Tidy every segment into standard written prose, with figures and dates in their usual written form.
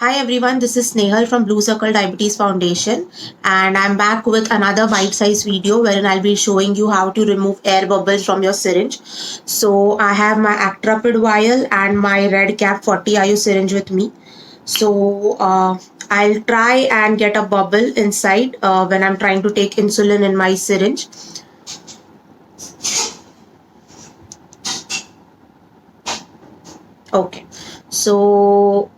Hi everyone, this is Snehal from Blue Circle Diabetes Foundation, and I'm back with another bite-sized video wherein I'll be showing you how to remove air bubbles from your syringe. So I have my Actrapid vial and my RedCap 40 IU syringe with me. So I'll try and get a bubble inside when I'm trying to take insulin in my syringe. Okay, so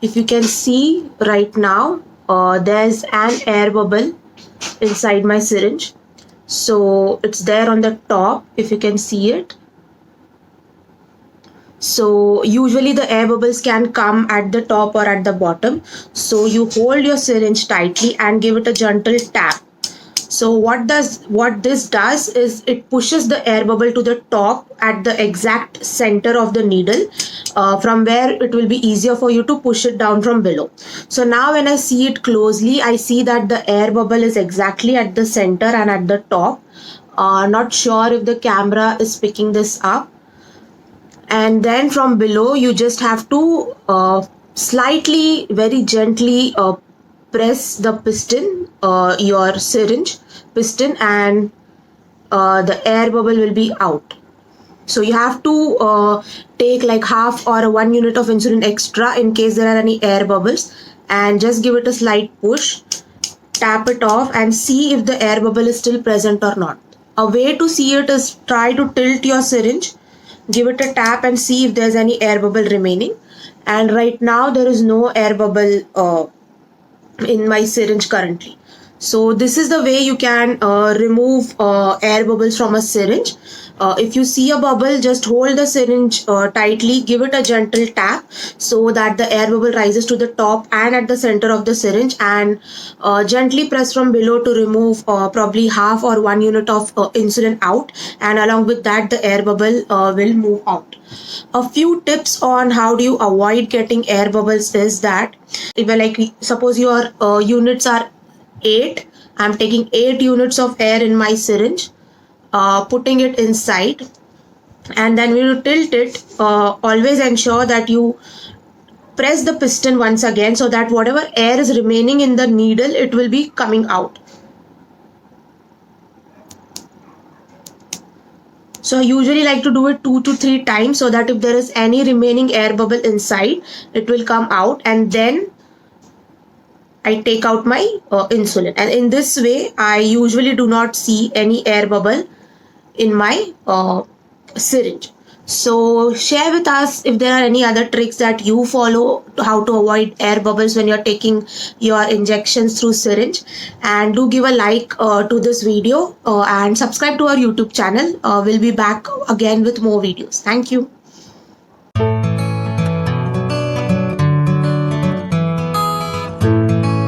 if you can see right now, there's an air bubble inside my syringe. So it's there on the top, if you can see it. So usually the air bubbles can come at the top or at the bottom. So you hold your syringe tightly and give it a gentle tap. So what this does is it pushes the air bubble to the top at the exact center of the needle, from where it will be easier for you to push it down from below. So now when I see it closely, I see that the air bubble is exactly at the center and at the top. Not sure if the camera is picking this up. And then from below, you just have to slightly, very gently press the piston, your syringe piston, and the air bubble will be out. So you have to take like half or 1 unit of insulin extra in case there are any air bubbles, and just give it a slight push, tap it off and see if the air bubble is still present or not. A way to see it is try to tilt your syringe, give it a tap and see if there's any air bubble remaining. And right now there is no air bubble in my syringe currently. So this is the way you can remove air bubbles from a syringe. If you see a bubble, just hold the syringe tightly, give it a gentle tap so that the air bubble rises to the top and at the center of the syringe, and gently press from below to remove probably half or 1 unit of insulin out, and along with that the air bubble will move out. A few tips on how do you avoid getting air bubbles is that, if suppose your units are 8, I'm taking 8 units of air in my syringe, putting it inside, and then when you tilt it, always ensure that you press the piston once again so that whatever air is remaining in the needle, it will be coming out. So I usually like to do it 2 to 3 times so that if there is any remaining air bubble inside, it will come out, and then I take out my insulin. And in this way, I usually do not see any air bubble in my syringe. So share with us if there are any other tricks that you follow to how to avoid air bubbles when you're taking your injections through syringe. And do give a like to this video and subscribe to our YouTube channel. We'll be back again with more videos. Thank you.